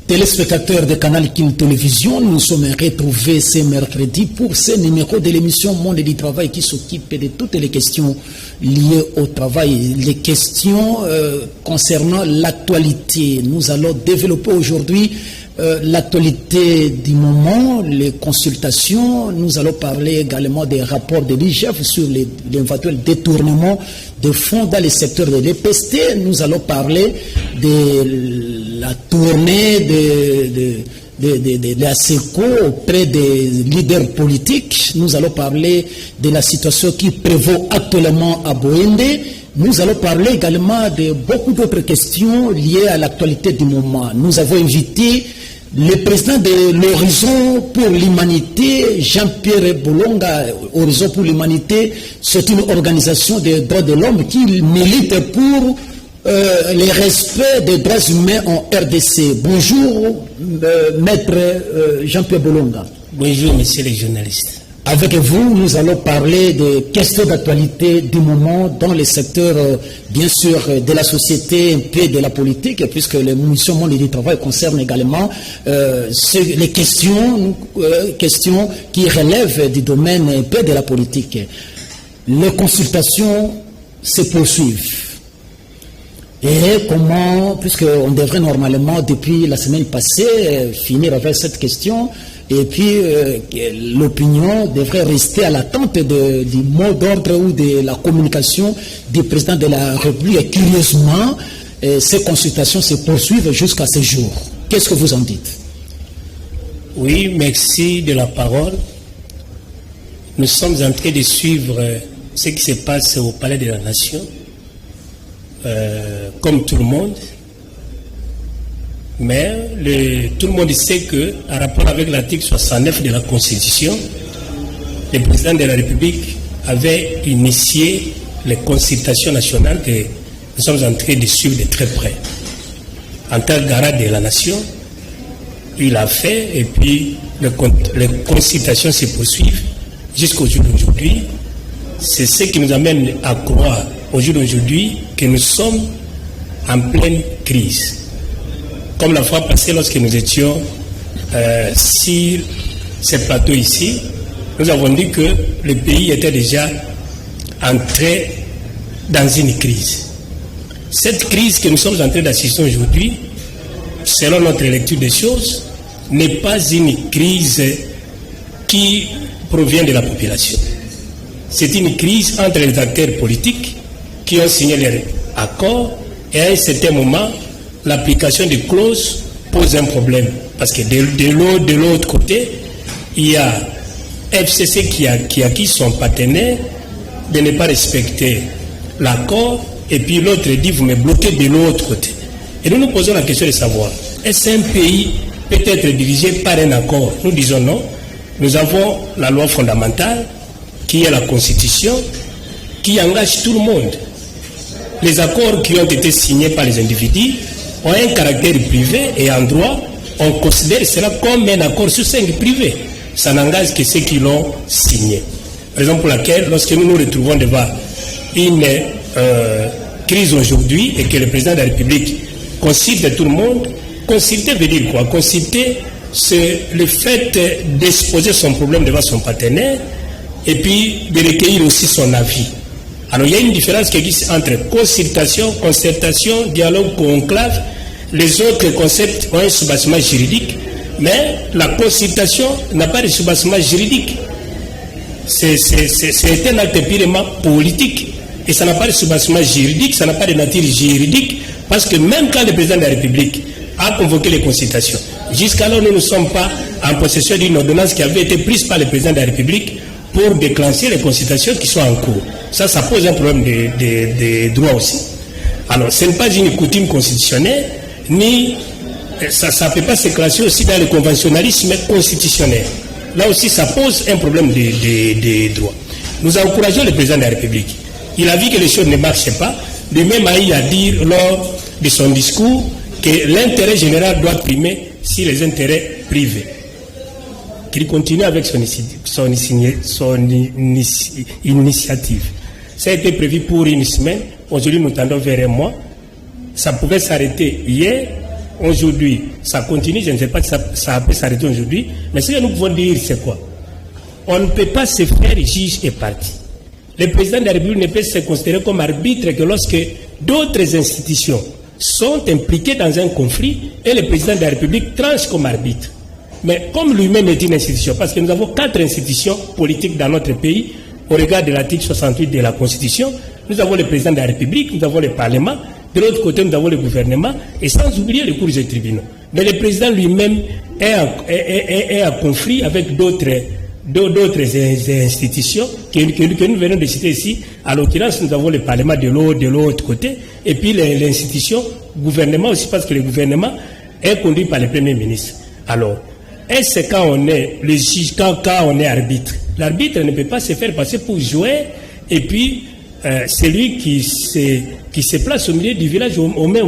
Téléspectateurs de Canal King Télévision, nous sommes retrouvés ce mercredi pour ce numéro de l'émission Monde du Travail qui s'occupe de toutes les questions liées au travail, les questions concernant l'actualité. Nous allons développer aujourd'hui l'actualité du moment, les consultations. Nous allons parler également des rapports de l'IGF sur l'éventuel détournement de fonds dans le secteur de l'EPST. Nous allons parler de la tournée de la SECO auprès des leaders politiques. Nous allons parler de la situation qui prévaut actuellement à Boende. Nous allons parler également de beaucoup d'autres questions liées à l'actualité du moment. Nous avons invité le président de l'Horizon pour l'Humanité, Jean-Pierre Bolonga. Horizon pour l'Humanité, c'est une organisation des droits de l'homme qui milite pour le respect des droits humains en RDC. Bonjour, maître Jean-Pierre Bolonga. Bonjour, messieurs les journalistes. Avec vous, nous allons parler des questions d'actualité du moment dans le secteur, bien sûr, de la société et de la politique, puisque l'émission Monde du Travail concerne également les questions qui relèvent du domaine un peu de la politique. Les consultations se poursuivent. Et comment, puisqu'on devrait normalement, depuis la semaine passée, finir avec cette question, et puis l'opinion devrait rester à l'attente du mot d'ordre ou de la communication du président de la République. Et curieusement, ces consultations se poursuivent jusqu'à ce jour. Qu'est-ce que vous en dites? Oui, merci de la parole. Nous sommes en train de suivre ce qui se passe au Palais de la Nation, comme tout le monde. Mais tout le monde sait qu'en rapport avec l'article 69 de la Constitution, le président de la République avait initié les consultations nationales que nous sommes en train de suivre de très près. En tant que garant de la nation, il a fait et puis les consultations se poursuivent jusqu'au jour d'aujourd'hui. C'est ce qui nous amène à croire au jour d'aujourd'hui que nous sommes en pleine crise. Comme la fois passée, lorsque nous étions sur ce plateau ici, nous avons dit que le pays était déjà entré dans une crise. Cette crise que nous sommes en train d'assister aujourd'hui, selon notre lecture des choses, n'est pas une crise qui provient de la population. C'est une crise entre les acteurs politiques qui ont signé leur accord et à un certain moment, l'application des clauses pose un problème. Parce que de l'autre côté, il y a FCC qui a acquis son partenaire de ne pas respecter l'accord, et puis l'autre dit vous me bloquez de l'autre côté. Et nous nous posons la question de savoir, est-ce un pays peut être dirigé par un accord? Nous disons non. Nous avons la loi fondamentale, qui est la Constitution, qui engage tout le monde. Les accords qui ont été signés par les individus ont un caractère privé et en droit, on considère cela comme un accord sur 5 privé. Ça n'engage que ceux qui l'ont signé. Raison pour laquelle, lorsque nous nous retrouvons devant une crise aujourd'hui et que le président de la République consulte tout le monde, consulter veut dire quoi? Consulter, c'est le fait d'exposer son problème devant son partenaire et puis de recueillir aussi son avis. Alors il y a une différence qui existe entre consultation, concertation, dialogue, conclave. Les autres concepts ont un soubassement juridique, mais la consultation n'a pas de soubassement juridique. C'est un acte purement politique et ça n'a pas de soubassement juridique, ça n'a pas de nature juridique, parce que même quand le président de la République a convoqué les consultations, jusqu'alors nous ne sommes pas en possession d'une ordonnance qui avait été prise par le président de la République pour déclencher les consultations qui sont en cours. Ça pose un problème de droit aussi. Alors, ce n'est pas une coutume constitutionnelle, ni ça ne peut pas se classer aussi dans le conventionnalisme constitutionnel. Là aussi, ça pose un problème de droit. Nous encourageons le président de la République. Il a vu que les choses ne marchaient pas. De même, il a dit lors de son discours que l'intérêt général doit primer sur les intérêts privés. Qu'il continue avec son initiative. Ça a été prévu pour une semaine. Aujourd'hui, nous tendons vers un mois. Ça pouvait s'arrêter hier, aujourd'hui, ça continue, je ne sais pas si ça peut s'arrêter aujourd'hui, mais ce que nous pouvons dire, c'est quoi? On ne peut pas se faire juge et parti. Le président de la République ne peut se considérer comme arbitre que lorsque d'autres institutions sont impliquées dans un conflit et le président de la République tranche comme arbitre. Mais comme lui-même est une institution, parce que nous avons 4 institutions politiques dans notre pays, au regard de l'article 68 de la Constitution, nous avons le président de la République, nous avons le Parlement, de l'autre côté nous avons le gouvernement, et sans oublier les cours et tribunaux. Mais le président lui-même est en conflit avec d'autres institutions que nous venons de citer ici. À l'occurrence, nous avons le Parlement de l'autre côté, et puis l'institution gouvernement aussi, parce que le gouvernement est conduit par le Premier ministre. Alors, est-ce quand on est le juge, quand on est arbitre, l'arbitre ne peut pas se faire passer pour jouer, et puis celui qui se place au milieu du village au même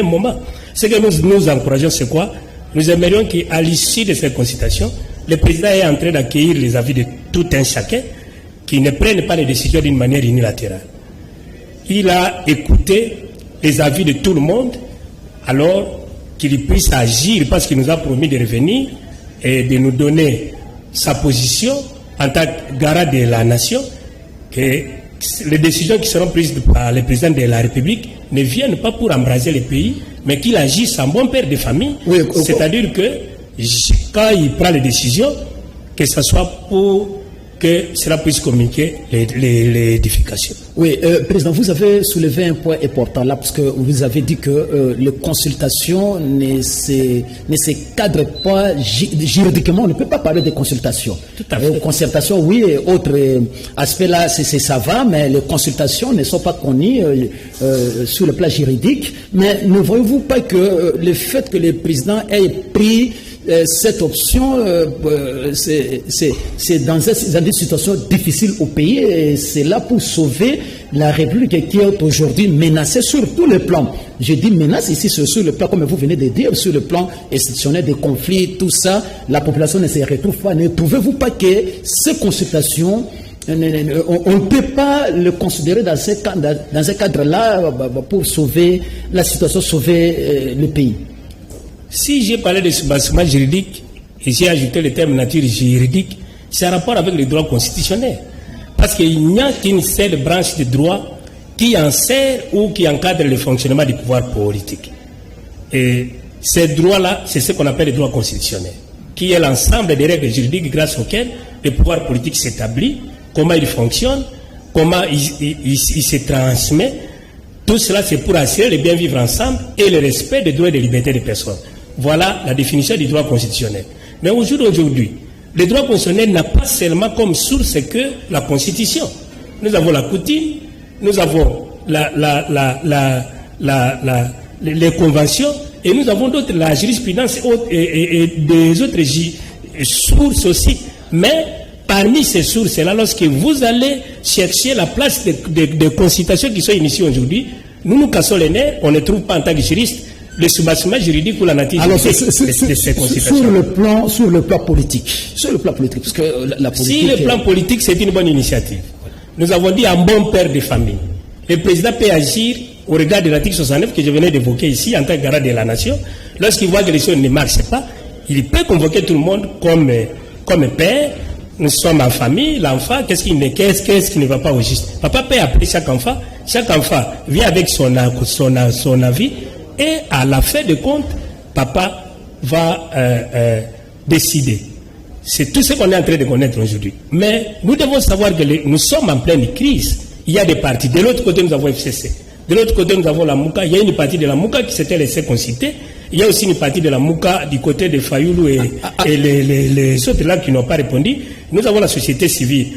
moment. Ce que nous encourageons, c'est quoi? Nous aimerions qu'à l'issue de cette consultation, le président est en train d'accueillir les avis de tout un chacun, qui ne prennent pas les décisions d'une manière unilatérale. Il a écouté les avis de tout le monde, alors qu'il puisse agir, parce qu'il nous a promis de revenir et de nous donner sa position en tant que garant de la nation, que les décisions qui seront prises par le président de la République ne viennent pas pour embraser le pays, mais qu'il agisse en bon père de famille. Oui, c'est-à-dire que quand il prend les décisions, que ce soit pour que cela puisse communiquer l'édification. Oui, Président, vous avez soulevé un point important là, parce que vous avez dit que les consultations ne se cadrent pas juridiquement. On ne peut pas parler de consultations. Tout à fait. Consultations, oui, et autres aspects là, ça va, mais les consultations ne sont pas connues sur le plan juridique. Mais ne voyez-vous pas que le fait que le président ait pris cette option, c'est dans une situation difficile au pays, et c'est là pour sauver la République qui est aujourd'hui menacée sur tous les plans. Je dis menace ici sur le plan, comme vous venez de dire, sur le plan institutionnel, des conflits, tout ça, la population ne se retrouve pas. Ne trouvez-vous pas que ces consultations, on ne peut pas le considérer dans un cadre-là pour sauver la situation, sauver le pays? Si j'ai parlé de soubassement juridique et j'ai ajouté le terme nature juridique, c'est en rapport avec le droit constitutionnel. Parce qu'il n'y a qu'une seule branche de droit qui enseigne ou qui encadre le fonctionnement du pouvoir politique. Et ces droits-là, c'est ce qu'on appelle le droit constitutionnel, qui est l'ensemble des règles juridiques grâce auxquelles le pouvoir politique s'établit, comment il fonctionne, comment il se transmet. Tout cela, c'est pour assurer le bien vivre ensemble et le respect des droits et des libertés des personnes. Voilà la définition du droit constitutionnel. Mais au jour d'aujourd'hui, le droit constitutionnel n'a pas seulement comme source que la Constitution. Nous avons la coutume, nous avons les conventions, et nous avons d'autres, la jurisprudence et des autres sources aussi. Mais parmi ces sources-là, lorsque vous allez chercher la place des consultations qui sont initiées aujourd'hui, nous cassons les nerfs, on ne trouve pas en tant que juriste le soubassement juridique ou la nature de ces consultations. Sur le plan politique, parce que la politique... Si le plan politique, c'est une bonne initiative. Nous avons dit un bon père de famille. Le président peut agir au regard de l'article 69 que je venais d'évoquer ici en tant que garant de la nation. Lorsqu'il voit que les choses ne marchent pas, il peut convoquer tout le monde comme père. Nous sommes en famille, l'enfant, qu'est-ce qui ne va pas au juste? Papa peut appeler chaque enfant vient avec son avis, et à la fin de compte, papa va décider. C'est tout ce qu'on est en train de connaître aujourd'hui. Mais nous devons savoir que nous sommes en pleine crise. Il y a des partis. De l'autre côté, nous avons FCC. De l'autre côté, nous avons la Mouka. Il y a une partie de la Mouka qui s'était laissée consulter. Il y a aussi une partie de la Mouka du côté de Fayoulou et les autres là qui n'ont pas répondu. Nous avons la société civile.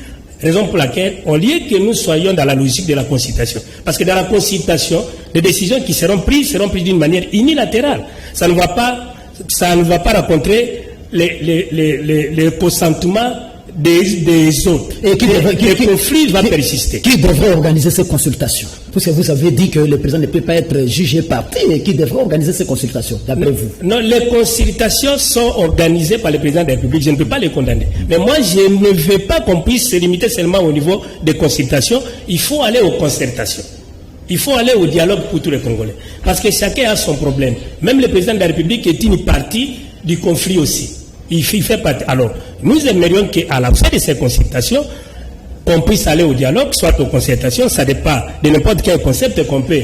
Raison pour laquelle, au lieu que nous soyons dans la logique de la consultation, parce que dans la consultation, les décisions qui seront prises d'une manière unilatérale. Ça ne va pas rencontrer les consentements des autres. Et le conflit va persister. Qui devrait organiser ces consultations? Parce que vous avez dit que le président ne peut pas être jugé parti, et qui devrait organiser ces consultations, d'après vous? Non, les consultations sont organisées par le président de la République. Je ne peux pas les condamner. Mais moi, je ne veux pas qu'on puisse se limiter seulement au niveau des consultations. Il faut aller aux concertations. Il faut aller au dialogue pour tous les Congolais. Parce que chacun a son problème. Même le président de la République est une partie du conflit aussi. Il fait partie. Alors, nous aimerions qu'à la fin de ces consultations, qu'on puisse aller au dialogue, soit aux concertations, ça dépend de n'importe quel concept qu'on peut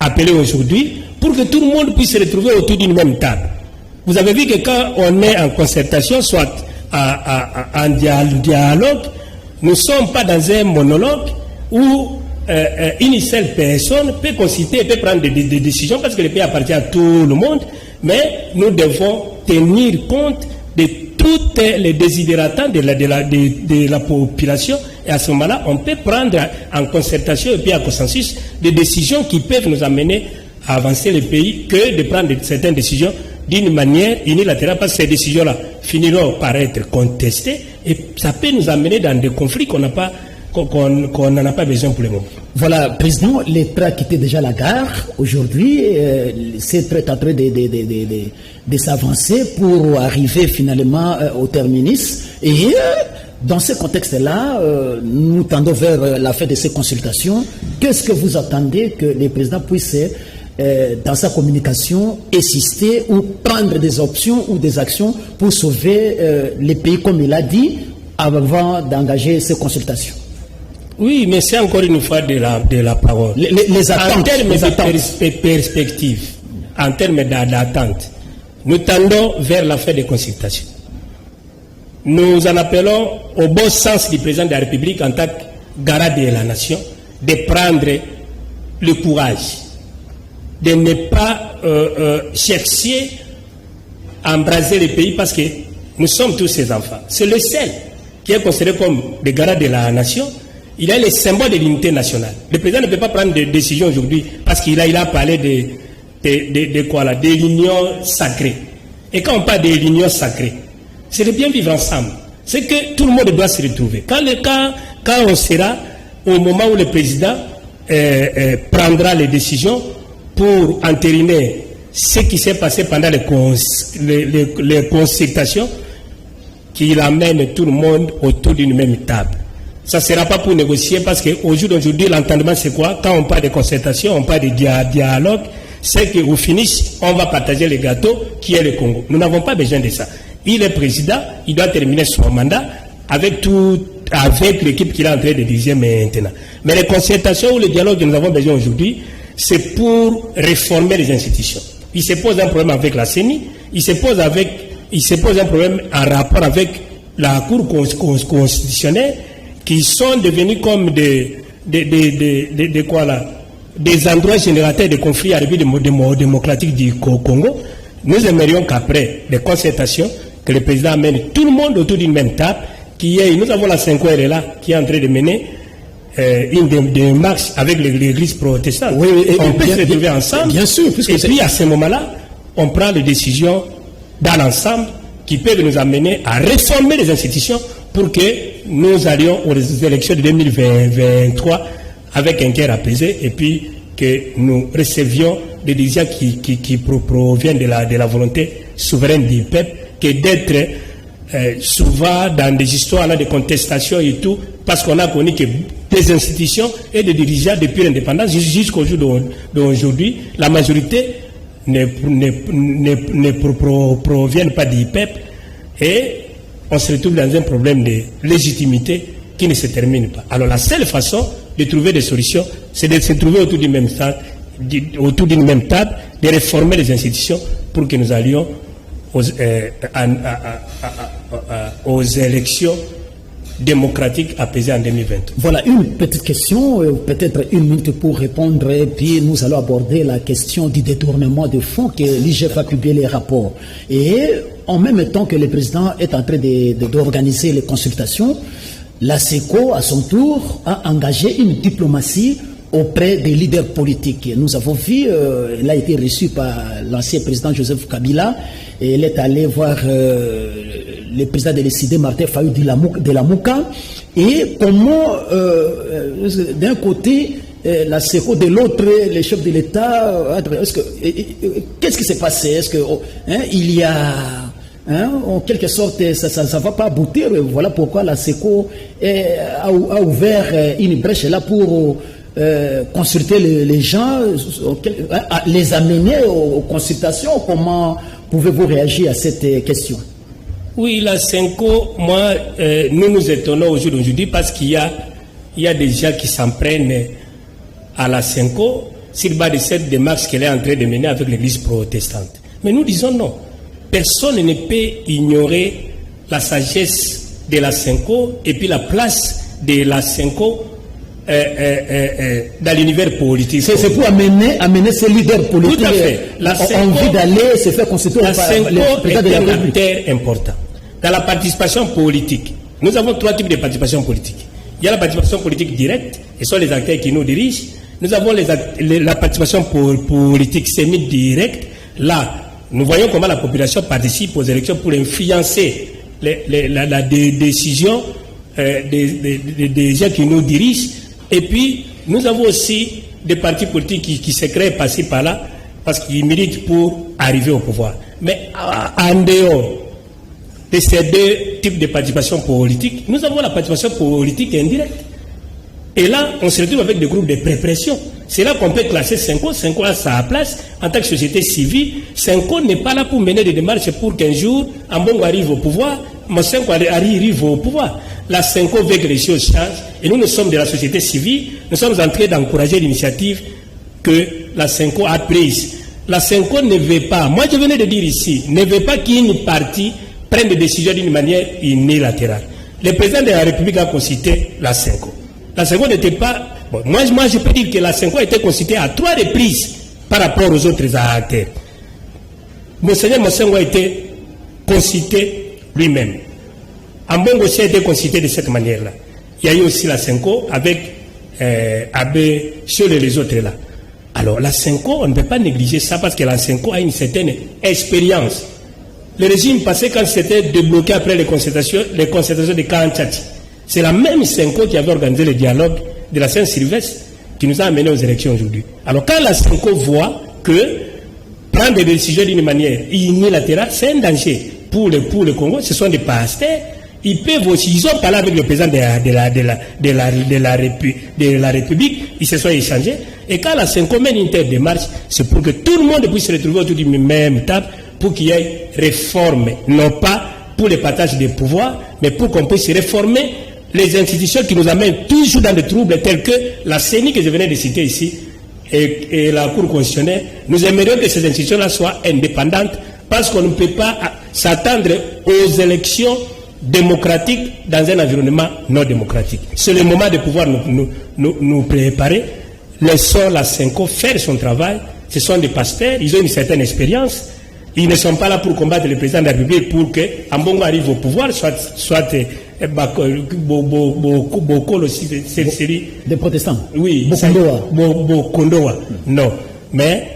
appeler aujourd'hui, pour que tout le monde puisse se retrouver autour d'une même table. Vous avez vu que quand on est en concertation, soit en dialogue, nous ne sommes pas dans un monologue où une seule personne peut consulter, peut prendre des décisions, parce que le pays appartient à tout le monde, mais nous devons tenir compte de toutes les désidératants de la population, et à ce moment-là, on peut prendre en concertation et puis en consensus des décisions qui peuvent nous amener à avancer le pays, que de prendre certaines décisions d'une manière unilatérale, parce que ces décisions-là finiront par être contestées et ça peut nous amener dans des conflits qu'on n'en a pas besoin pour le moment. Voilà, Président, les trains quittaient déjà la gare. Aujourd'hui, c'est très en train de s'avancer pour arriver finalement au terminus. Et dans ce contexte-là, nous tendons vers la fin de ces consultations. Qu'est-ce que vous attendez que les présidents puissent, dans sa communication, insister ou prendre des options ou des actions pour sauver les pays, comme il a dit, avant d'engager ces consultations? Oui, mais c'est encore une fois de la parole. Les attentes, en termes de perspective, en termes d'attente, nous tendons vers la fin des consultations. Nous en appelons au bon sens du président de la République en tant que garant de la nation de prendre le courage, de ne pas chercher à embraser le pays, parce que nous sommes tous ses enfants. C'est le seul qui est considéré comme le garant de la nation. Il est le symbole de l'unité nationale. Le président ne peut pas prendre des décisions aujourd'hui parce qu'il a parlé de quoi là, de l'union sacrée. Et quand on parle de l'union sacrée, c'est de bien vivre ensemble. C'est que tout le monde doit se retrouver. Quand on sera au moment où le président prendra les décisions pour entériner ce qui s'est passé pendant les consultations, qu'il amène tout le monde autour d'une même table. Ça ne sera pas pour négocier, parce qu'au jour d'aujourd'hui, l'entendement, c'est quoi? Quand on parle de concertation, on parle de dialogue, c'est qu'au finish, on va partager le gâteau qui est le Congo. Nous n'avons pas besoin de ça. Il est président, il doit terminer son mandat avec l'équipe qu'il est en train de diriger maintenant. Mais les concertations ou le dialogue que nous avons besoin aujourd'hui, c'est pour réformer les institutions. Il se pose un problème avec la CENI, il se pose un problème en rapport avec la Cour constitutionnelle, qui sont devenus comme des endroits générateurs de conflits à l'ébut démocratique du Congo. Nous aimerions qu'après les concertations, que le président amène tout le monde autour d'une même table, nous avons la 5R là, qui est en train de mener une démarche avec l'église protestante. Oui, on peut se retrouver ensemble. Bien sûr. Et puis à ce moment-là, on prend les décisions dans l'ensemble qui peuvent nous amener à réformer les institutions pour que nous allions aux élections de 2023 avec un cœur apaisé, et puis que nous recevions des décisions qui proviennent de la volonté souveraine du peuple, que d'être souvent dans des histoires là, de contestation et tout, parce qu'on a connu que des institutions et des dirigeants depuis l'indépendance jusqu'au jour d'aujourd'hui, la majorité ne proviennent pas du peuple, et on se retrouve dans un problème de légitimité qui ne se termine pas. Alors la seule façon de trouver des solutions, c'est de se trouver autour d'une même table, de réformer les institutions pour que nous allions aux élections démocratiques apaisées en 2020. Voilà, une petite question, peut-être une minute pour répondre, et puis nous allons aborder la question du détournement de fonds que l'IGF a publié les rapports. Et en même temps que le président est en train d'organiser les consultations, la SECO, à son tour, a engagé une diplomatie auprès des leaders politiques. Nous avons vu, elle a été reçue par l'ancien président Joseph Kabila, et elle est allée voir le président de l'ECD, Martin Fayou de la Mouka, et comment, d'un côté, la SECO, de l'autre, les chefs de l'État, qu'est-ce qui s'est passé? Est-ce que il y a... en quelque sorte, ça ne va pas aboutir. Voilà pourquoi la SECO a ouvert une brèche là pour consulter les gens, les amener aux consultations? Comment pouvez-vous réagir à cette question? Oui, la Senco, moi, nous nous étonnons aujourd'hui parce qu'il y a des gens qui s'en prennent à la Senco sur base de cette démarche qu'elle est en train de mener avec l'Église protestante. Mais nous disons non. Personne ne peut ignorer la sagesse de la Senco et puis la place de la Senco dans l'univers politique. C'est pour amener ces leaders politiques. Tout à fait. La Senco, envie d'aller se faire constituer la Senco est un acteur important. Dans la participation politique, nous avons 3 types de participation politique. Il y a la participation politique directe, et ce sont les acteurs qui nous dirigent. Nous avons la participation politique semi-directe. Là, nous voyons comment la population participe aux élections pour influencer la décision des gens qui nous dirigent. Et puis, nous avons aussi des partis politiques qui se créent par-ci par-là parce qu'ils militent pour arriver au pouvoir. Mais en dehors de ces 2 types de participation politique, nous avons la participation politique indirecte. Et là, on se retrouve avec des groupes de prépression. C'est là qu'on peut classer Senco. Senco a sa place en tant que société civile. Senco n'est pas là pour mener des démarches pour qu'un jour, Ambongo arrive au pouvoir, Senco arrive au pouvoir. La Senco veut que les choses changent. Et nous sommes de la société civile. Nous sommes en train d'encourager l'initiative que la Senco a prise. La Senco ne veut pas, moi je venais de dire ici, ne veut pas qu'une partie prenne des décisions d'une manière unilatérale. Le président de la République a consulté la Senco. La Senco n'était pas... Bon, moi, je peux dire que la Senco a été consultée à 3 reprises par rapport aux autres acteurs. Monseigneur Mosengo a été consulté lui-même. Ambongo aussi a été consulté de cette manière-là. Il y a eu aussi la Senco avec Abbé sur les autres là. Alors la Senco, on ne peut pas négliger ça parce que la Senco a une certaine expérience. Le régime passé, quand c'était débloqué après les concertations de Kanchati, c'est la même Senco qui avait organisé le dialogue de la Saint-Sylvestre qui nous a amenés aux élections aujourd'hui. Alors quand la Senco voit que prendre des décisions d'une manière unilatérale, c'est un danger pour le Congo. Ce sont des pasteurs. Ils peuvent aussi, ils ont parlé avec le président de la République, ils se sont échangés. Et quand la Senco mène une telle démarche, c'est pour que tout le monde puisse se retrouver autour d'une même table pour qu'il y ait réforme, non pas pour le partage des pouvoirs, mais pour qu'on puisse réformer les institutions qui nous amènent toujours dans des troubles tels que la CENI que je venais de citer ici et la Cour constitutionnelle. Nous aimerions que ces institutions-là soient indépendantes parce qu'on ne peut pas s'attendre aux élections démocratiques dans un environnement non démocratique. C'est le moment de pouvoir nous préparer. Laissons la Senco faire son travail. Ce sont des pasteurs, ils ont une certaine expérience. Ils ne sont pas là pour combattre le président de la République pour que Ambongo arrive au pouvoir, soit Bokolo aussi, c'est série des protestants. Oui, Bokondoa. Non, mais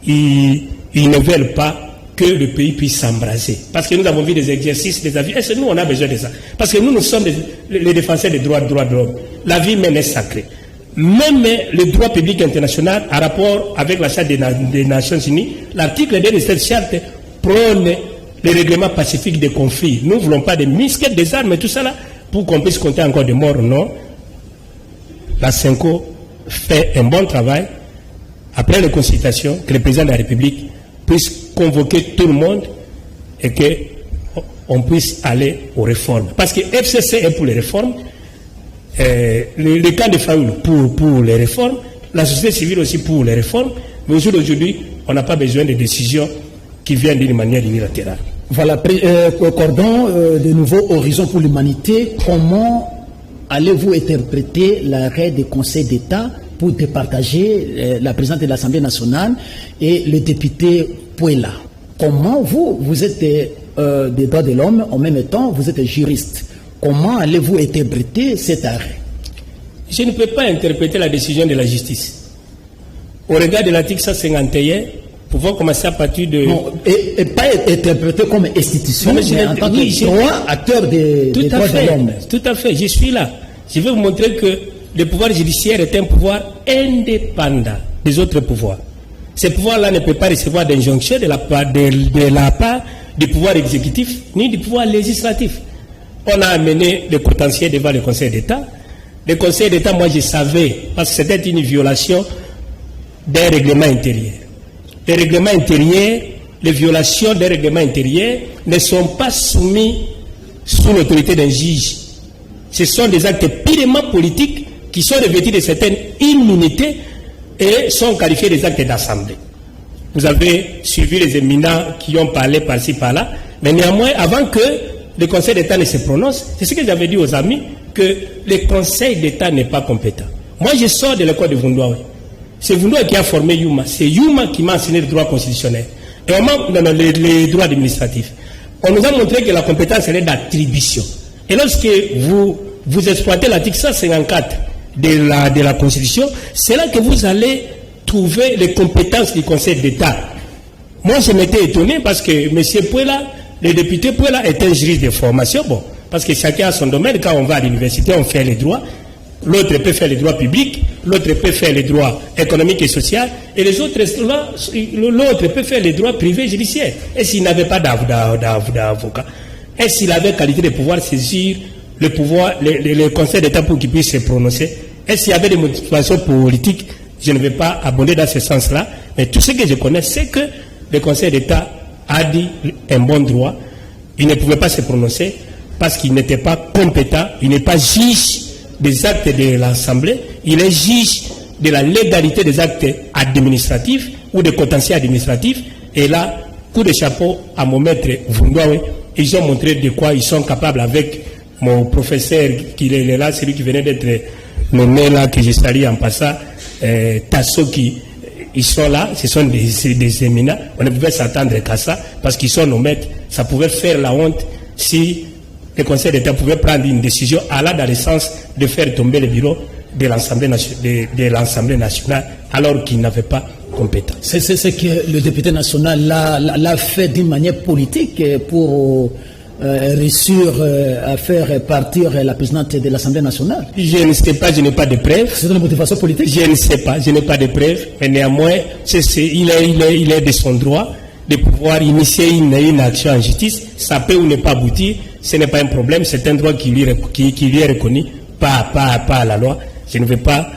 ils ne veulent pas que le pays puisse s'embraser. Parce que nous avons vu des exercices, des avis. Est-ce que nous, on a besoin de ça? Parce que nous sommes les défenseurs des droits de l'homme. La vie humaine est sacrée. Même le droit public international, en rapport avec la Charte des Nations Unies, l'article 2 de cette charte prône le règlement pacifique des conflits. Nous ne voulons pas des musquettes, des armes et tout ça là, pour qu'on puisse compter encore des morts. Non. La Senco fait un bon travail. Après les consultations, que le président de la République puisse convoquer tout le monde et qu'on puisse aller aux réformes. Parce que FCC est pour les réformes, le camp de Faoul pour les réformes, la société civile aussi pour les réformes, mais aujourd'hui, on n'a pas besoin de décisions qui viennent d'une manière unilatérale. Voilà, Cordon, de nouveaux horizons pour l'humanité. Comment allez-vous interpréter l'arrêt des conseils d'État pour départager la présidente de l'Assemblée nationale et le député Pouela? Comment vous êtes des droits de l'homme, en même temps, vous êtes juriste. Comment allez-vous interpréter cet arrêt? Je ne peux pas interpréter la décision de la justice. Au regard de l'article 151, pouvons commencer à partir de... Non, et pas interpréter comme institution, mais en tant que droit, acteur des droits de l'homme. Tout à fait, je suis là. Je vais vous montrer que le pouvoir judiciaire est un pouvoir indépendant des autres pouvoirs. Ce pouvoir-là ne peut pas recevoir d'injonction de la part du pouvoir exécutif ni du pouvoir législatif. On a amené le potentiel devant le Conseil d'État. le Conseil d'État, moi je savais, parce que c'était une violation d'un règlement intérieur. Les règlements intérieurs, les violations des règlements intérieurs ne sont pas soumis sous l'autorité d'un juge. Ce sont des actes purement politiques qui sont revêtus de certaines immunités et sont qualifiés des actes d'assemblée. Vous avez suivi les éminents qui ont parlé par-ci, par-là, mais néanmoins, avant que le Conseil d'État ne se prononce, c'est ce que j'avais dit aux amis, que le Conseil d'État n'est pas compétent. Moi, je sors de l'école de Vundoa. C'est Vundoa qui a formé Yuma. C'est Yuma qui m'a enseigné le droit constitutionnel. Et les droits administratifs. On nous a montré que la compétence, elle est d'attribution. Et lorsque vous exploitez l'article 154 de la Constitution, c'est là que vous allez trouver les compétences du Conseil d'État. Moi, je m'étais étonné parce que M. Pouela, le député Pouela, est un juriste de formation. Bon, parce que chacun a son domaine. Quand on va à l'université, on fait les droits. L'autre peut faire les droits publics, l'autre peut faire les droits économiques et sociaux, et les autres, l'autre peut faire les droits privés judiciaires. Et s'il n'avait pas d'avocat, et s'il avait qualité de pouvoir saisir le Conseil d'État pour qu'il puisse se prononcer, et s'il y avait des motivations politiques, je ne vais pas abonder dans ce sens-là, mais tout ce que je connais, c'est que le Conseil d'État a dit un bon droit, il ne pouvait pas se prononcer parce qu'il n'était pas compétent, il n'est pas juge des actes de l'Assemblée, il est juge de la légalité des actes administratifs ou des contentieux administratifs. Et là, coup de chapeau à mon maître Vundoa, ils ont montré de quoi ils sont capables avec mon professeur qui est là, celui qui venait d'être nommé là, que je salue en passant, Tasso, qui ils sont là, ce sont des éminents. On ne pouvait s'attendre qu'à ça, parce qu'ils sont nos maîtres. Ça pouvait faire la honte si le Conseil d'État pouvait prendre une décision allant dans le sens de faire tomber le bureau de l'Assemblée nationale alors qu'il n'avait pas compétence. C'est ce que le député national l'a fait d'une manière politique pour réussir à faire partir la présidente de l'Assemblée nationale. Je ne sais pas, je n'ai pas de preuves. C'est une motivation politique? Je ne sais pas, je n'ai pas de preuves, mais néanmoins, il est de son droit de pouvoir initier une action en justice. Ça peut ou ne pas aboutir. Ce n'est pas un problème, c'est un droit qui lui est reconnu, pas à la loi. Je ne vais pas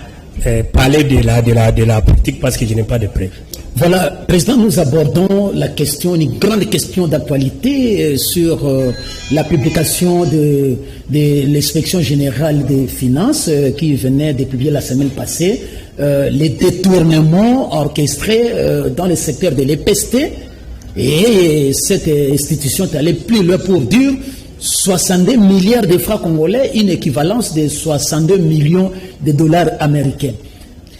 parler de la politique parce que je n'ai pas de preuves. Voilà, Président, nous abordons une grande question d'actualité sur la publication de l'Inspection générale des finances qui venait de publier la semaine passée, les détournements orchestrés dans le secteur de l'EPST. Et cette institution est allée plus loin pour dire 62 milliards de francs congolais, une équivalence de 62 millions de dollars américains.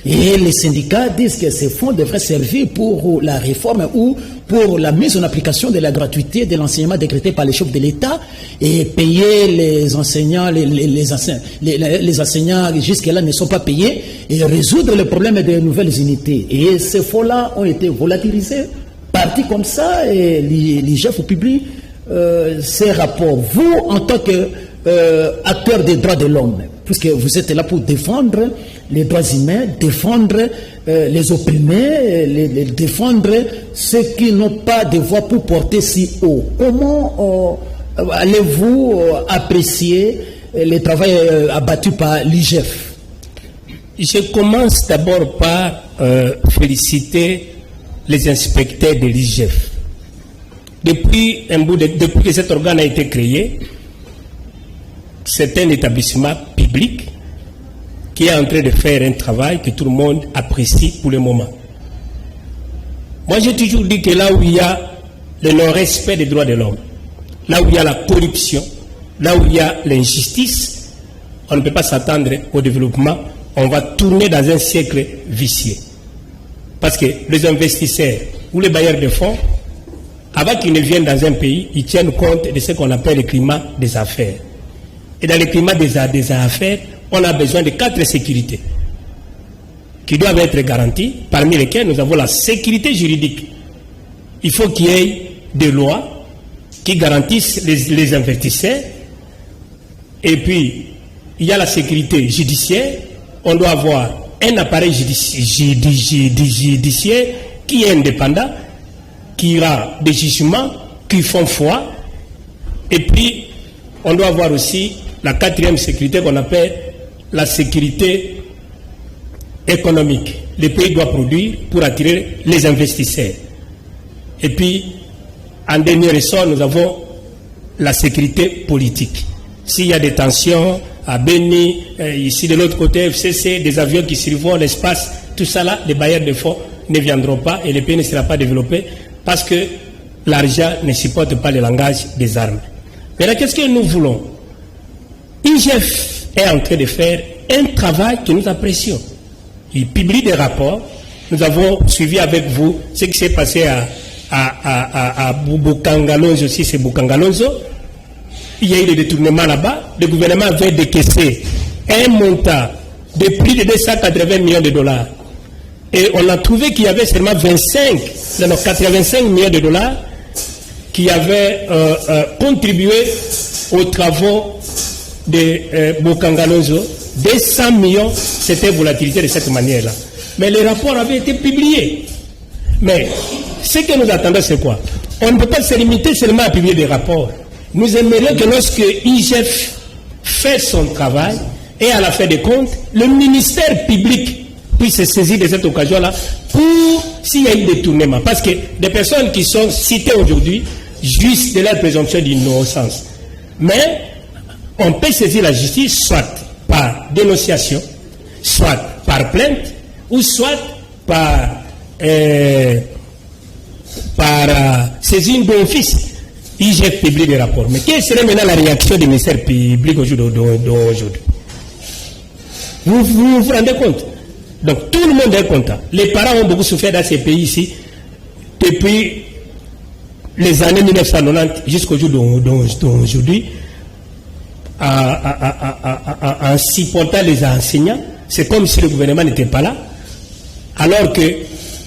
Et les syndicats disent que ces fonds devraient servir pour la réforme ou pour la mise en application de la gratuité de l'enseignement décrété par les chefs de l'État et payer les enseignants, les enseignants jusque-là ne sont pas payés et résoudre le problème des nouvelles unités. Et ces fonds-là ont été volatilisés, partis comme ça, et l'IGF publie ces rapports. Vous, en tant qu'acteur des droits de l'homme, puisque vous êtes là pour défendre les droits humains, défendre les opprimés, défendre ceux qui n'ont pas de voix pour porter si haut. Comment allez-vous apprécier le travail abattu par l'IGF? Je commence d'abord par féliciter les inspecteurs de l'IGF. Depuis que cet organe a été créé, c'est un établissement public qui est en train de faire un travail que tout le monde apprécie pour le moment. Moi, j'ai toujours dit que là où il y a le non-respect des droits de l'homme, là où il y a la corruption, là où il y a l'injustice, on ne peut pas s'attendre au développement. On va tourner dans un siècle vicieux. Parce que les investisseurs ou les bailleurs de fonds, avant qu'ils ne viennent dans un pays, ils tiennent compte de ce qu'on appelle le climat des affaires. Et dans le climat des affaires, on a besoin de 4 sécurités qui doivent être garanties, parmi lesquelles nous avons la sécurité juridique. Il faut qu'il y ait des lois qui garantissent les investisseurs. Et puis, il y a la sécurité judiciaire. On doit avoir un appareil judiciaire qui est indépendant, qui a des jugements qui font foi. Et puis, on doit avoir aussi la 4e sécurité qu'on appelle la sécurité économique. Le pays doit produire pour attirer les investisseurs. Et puis, en dernier ressort, nous avons la sécurité politique. S'il y a des tensions à Beni, ici de l'autre côté, FCC, des avions qui survolent l'espace, tout ça là, les bailleurs de fonds ne viendront pas et le pays ne sera pas développé parce que l'argent ne supporte pas le langage des armes. Maintenant, qu'est-ce que nous voulons? IGF est en train de faire un travail que nous apprécions. Il publie des rapports. Nous avons suivi avec vous ce qui s'est passé à Bukangalonzo, aussi c'est Bukangalonzo. Il y a eu des détournements là-bas. Le gouvernement avait décaissé un montant de plus de 280 millions de dollars. Et on a trouvé qu'il y avait seulement 85 millions de dollars qui avaient contribué aux travaux de Bukangalonzo. 200 millions, c'était volatilité de cette manière-là. Mais les rapports avaient été publiés. Mais ce que nous attendons, c'est quoi? On ne peut pas se limiter seulement à publier des rapports. Nous aimerions que lorsque IGF fait son travail et à la fin des comptes, le ministère public puisse se saisir de cette occasion-là pour s'il y a eu détournement. Parce que des personnes qui sont citées aujourd'hui jouissent de leur présomption d'innocence. Mais on peut saisir la justice soit par dénonciation, soit par plainte, ou soit par saisine d'office. IGF publie des rapports. Mais quelle serait maintenant la réaction du ministère public aujourd'hui? Vous vous rendez compte? Donc tout le monde est content. Les parents ont beaucoup souffert dans ces pays ici depuis les années 1990 jusqu'au jour d'aujourd'hui. En supportant les enseignants, c'est comme si le gouvernement n'était pas là, alors que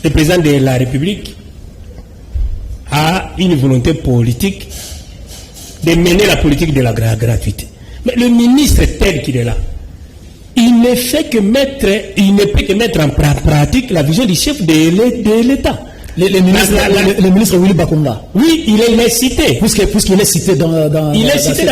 le président de la République a une volonté politique de mener la politique de la gratuité. Mais le ministre tel qu'il est là, il ne peut que mettre en pratique la vision du chef de l'État. Le ministre Willy Bakonga. Oui, il est cité. Puisqu'il est cité dans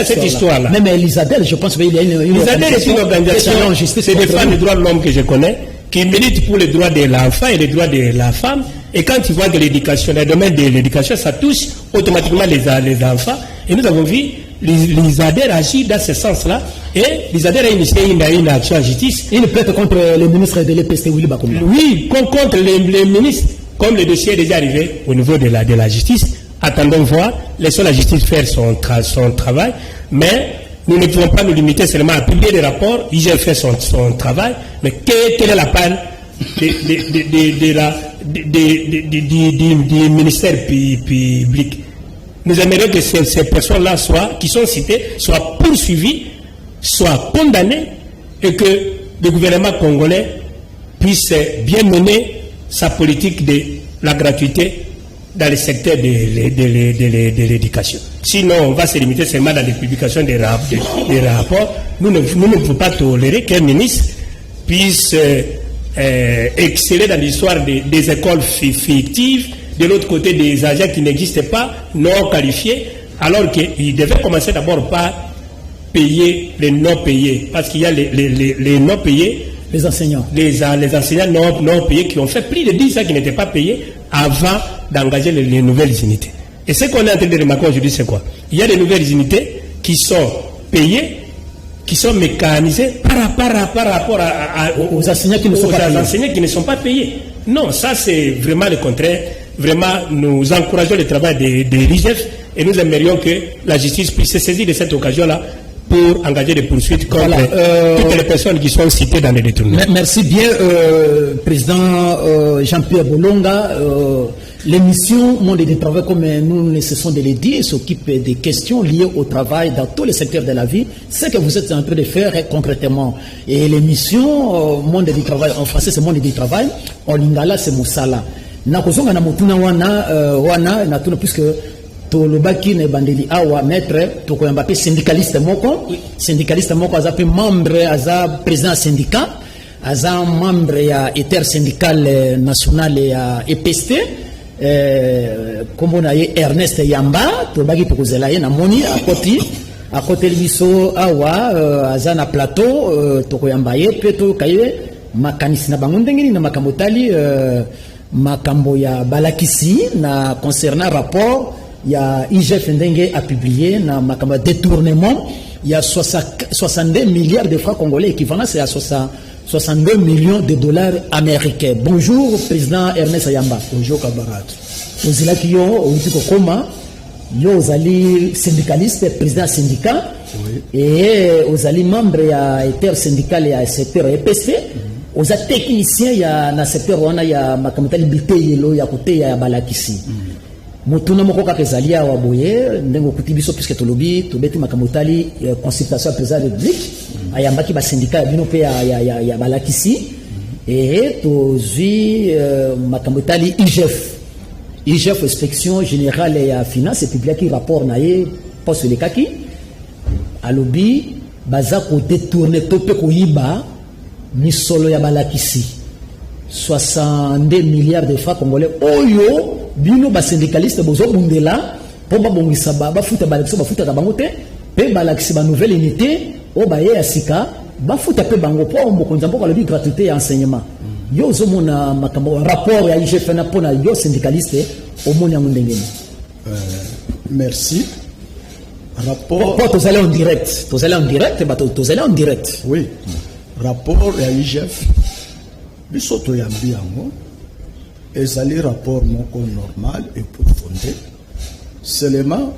cette histoire-là. Même Elisabeth, je pense qu'il y a une Elisabeth est une organisation, c'est des femmes des droits de l'homme que je connais, qui militent pour les droits de l'enfant et les droits de la femme. Et quand ils voient que l'éducation, le domaine de l'éducation, ça touche automatiquement les enfants. Et nous avons vu l'ISADER agir dans ce sens-là. Et l'ISADER a initié une action en justice. Il plaide contre le ministre de l'EPST, Willy Bakonga. Oui, contre les ministres. Comme le dossier est déjà arrivé au niveau de la justice, attendons voir, laissons la justice faire son travail, mais nous ne pouvons pas nous limiter seulement à publier des rapports. IGF fait son travail, mais quelle est la part du ministère public? Nous aimerions que ces personnes-là qui sont citées soient poursuivies, soient condamnées, et que le gouvernement congolais puisse bien mener sa politique de la gratuité dans le secteur de l'éducation. Sinon, on va se limiter seulement dans les publications des rapports. Nous ne pouvons pas tolérer qu'un ministre puisse exceller dans l'histoire des écoles fictives, de l'autre côté des agents qui n'existent pas, non qualifiés, alors qu'il devait commencer d'abord par payer les non payés, parce qu'il y a les non payés. Les enseignants. Les enseignants non payés qui ont fait plus de 10 ans qui n'étaient pas payés avant d'engager les nouvelles unités. Et ce qu'on est en train de remarquer aujourd'hui, c'est quoi? Il y a des nouvelles unités qui sont payées, qui sont mécanisées par rapport aux enseignants qui ne sont pas payés. Non, ça c'est vraiment le contraire. Vraiment, nous encourageons le travail de l'IGF et nous aimerions que la justice puisse se saisir de cette occasion-là pour engager des poursuites contre toutes les personnes qui sont citées dans les détournements. Merci bien, Président Jean-Pierre Bolonga. L'émission Monde du Travail, comme nous ne cessons de le dire, s'occupe des questions liées au travail dans tous les secteurs de la vie. Ce que vous êtes en train de faire concrètement. Et l'émission Monde du Travail, en français c'est Monde du Travail, en lingala c'est Moussala. Nakozonga na mutuna wana natuna puisque tolobaki ne bandeli awa maître tokoyamba pe syndicaliste moko aza pe membre aza président syndicat aza membre ya intersyndical national ya EPST kombo na ye Ernest Yamba tolobaki tokozela ye na moni akoti à côté de biso awa azana plateau tokoyamba ye pe to kaye makanisi na bango ndenge na makambo tali makambo ya balakisi na concernant rapport ya IGF ndenge a publié na makambo détournement il y a 62 milliards de francs congolais équivalent c'est à 62 millions de dollars américains. Bonjour président Ernest Ayamba. Bonjour camarade. Vous êtes qui vous allez syndicaliste, président syndicat, oui. Et vous allez membre ya intersyndical ya secteur EPC, vous êtes technicien ya na secteur wana ya makamutali bilité yelo ya côté ya balakisi. Mutuna moko ka kezalia wa boye ndengo kutibiso puisque to lobby to beti makamutali consultation président public ayamba ki ba syndicat bino pe ya balakisi et to zui makamutali IGF inspection générale et finance et publié rapport naé poste le kaki à lobby baza ko détourner topé ko yiba ni solo ya balakisi 62 milliards de francs congolais oyo bino ba syndicaliste bozo bundela po ba bongisa ba futa balakisi ba futa ka bango te pe balakisi ba nouvelle unité o ba ye asika ba futa pe bango po mokonza mboko la gratuité ya enseignement. Yo zomona makambo rapport ya IGF na pona yo syndicaliste au monde yango ndengeni. Merci. Rapport tous allez en direct. Tous allez en direct tous allez en direct. Oui. Rapport ya IGF biso to yambi yango ezali rapport moko normal et profondé. Seulement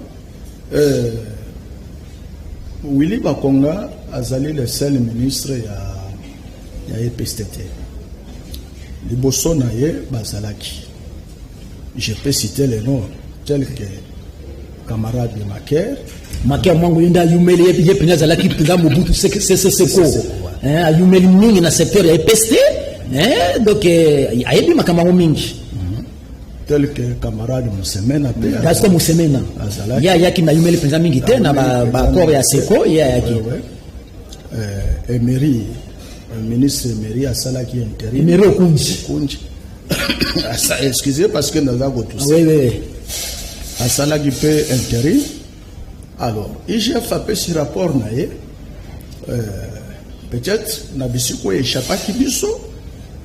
Willy Bakonga azali le seul ministre ya EPSTT. Liboso na ye bazalaki. Je peux citer les noms tels que camarade Maker mwangu yenda yumeli ye penya zalaki pinga Mobutu seko ayumeli mingi na secteur ya EPST donc ayebi makambo mingi tel que camarade Musemena pe Gaston Musemena ya yaki na yumeli penza mingi te na ba corps ya seko ya yaki Emery ministre Emery asalaki intérim Emery Okunji excusez parce que nous avons tous oui asalaki pe intérim. Alors IGF a fait ce rapport naé peut-être na bisiko échappaki biso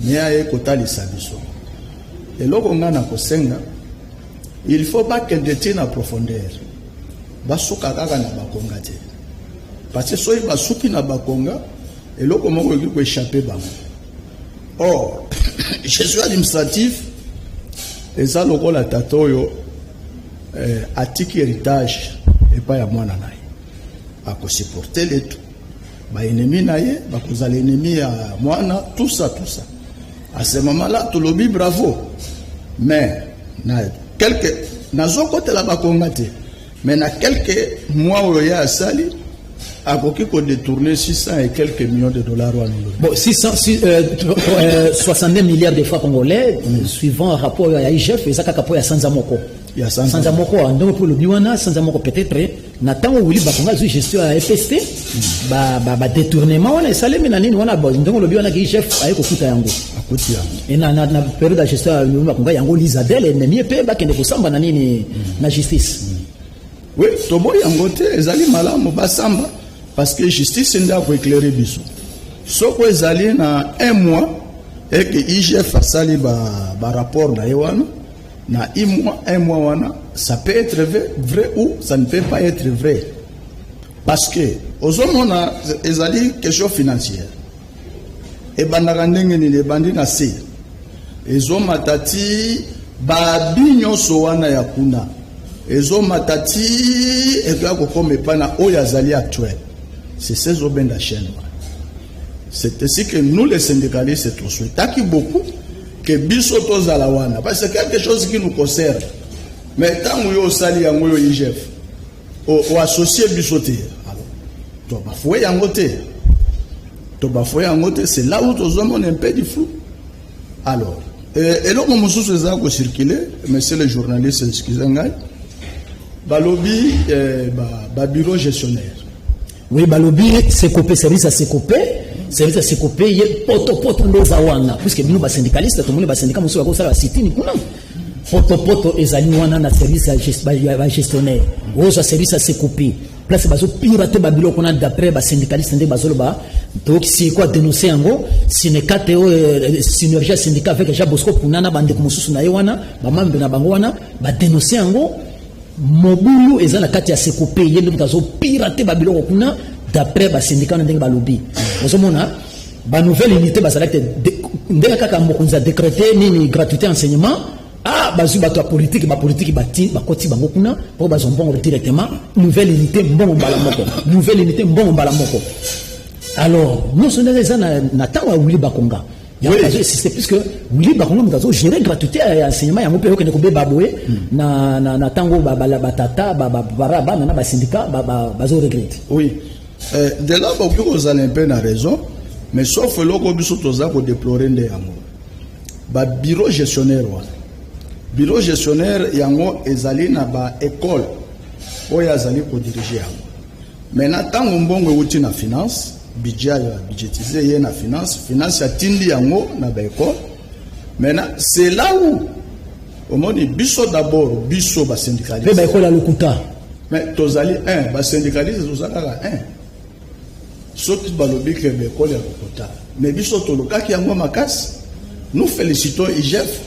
mais aye kotalisa biso et loko ngana kosenga il faut pas que détient en profondeur basuka kaka na bakonga te parce que soyi basuki na bakonga et loko moko ko échapper bango. Or je suis administratif et ça loko la tatoyo atiki héritage et pas ya mwana naye ako supporter les tout ba ennemi naye ba kozala ennemi ya mwana tout ça à ce moment là tout lobby bravo mais na quelques nazo côté la bakonga te mais na quelques mois oyo ya sali akoki ko détourner 600 et quelques millions de dollars bon 62 milliards de francs congolais suivant rapport ya IGF ezaka kapo ya sanza moko sanza moko ndongo pour le biwana sanza moko peut-être na tango wili bakonga zu gestion ya EPST ba détournement wana esalemi na nini wana ndongo le biwana ki IGF ayeko kuta yango akuti yango et na période de gestion ya bakonga yango Lizadel et nemi pe ba kende kosamba na nini na justice. Oui tobo yango te ezali malamu basamba parce que justice nda ko éclairer biso soko ezali na 1 mois et que IGF asali ba rapport na yewana na 1 mois wana ça peut être vrai ou ça ne peut pas être vrai parce que ozomona ezali question financière et bandaka ndenge ni le bandi na se ezomatati ba binyoso wana ya kuna ezomatati ekako comme pana oyazali actuel. C'est ces aubaines de chaîne. C'est ainsi que nous, les syndicalistes, nous souhaitons beaucoup que Bissoto Zalawana, parce que c'est quelque chose qui nous concerne. Mais tant que nous sommes en IGF, ou associé Bissoté, alors, c'est là où nous sommes un peu du flou. Alors, et là, nous sommes circulé, monsieur le journaliste, excusez-moi, Balobi, bureau gestionnaire. Oui, balobi c'est copé service à copé yé poto ndozawana puisque nous ba syndicaliste tout le monde ba syndicat muso ko sala sitini kuna poto ezali wana na service à gestionnaire oza service à copé place bazo pirater babilo qu'on a d'après ba syndicaliste ndé bazolo ba donc si quoi dénoncer ngo syndicat synergie syndicat avec Jean Bosco Punana bande kumususu na yewana ba mambe na bango wana ba dénoncer ngo mobulu eza na kati ya sekopé yende bazo pirater babilo kuna d'après ba syndicat ndenge ba lobby bozomona ba nouvelle unité ba salate ndeka kaka mokonza décréter nini gratuité enseignement bazu bato politique bati bakoti bango kuna po bazombongo directement nouvelle unité mbongo mbala moko alors nous sommes les na tawa Willy Bakonga c'est plus que Willy Bakonga mutazo gérer gratuité à enseignement ya mope okene ko be baboé na tango batata baraba na ba syndicat bazo regrette oui de là beaucoup aux olympiens na raison mais sauf loko biso toza ko déplorer nde yango ba bureau gestionnaire bureau gestionnaire yango ezali na ba école oyo azali ko diriger yango maintenant tango mbongo euti na finance budget budgétisé ye na finance ya tindi yango na ba école maintenant c'est là où au moni biso d'abord biso ba syndicaliste ba école à Lokuta mais tozali ba syndicaliste tozaka soki balobi ke ba école ya Lokuta mais biso tolokaki yango makasi nous félicitons IGF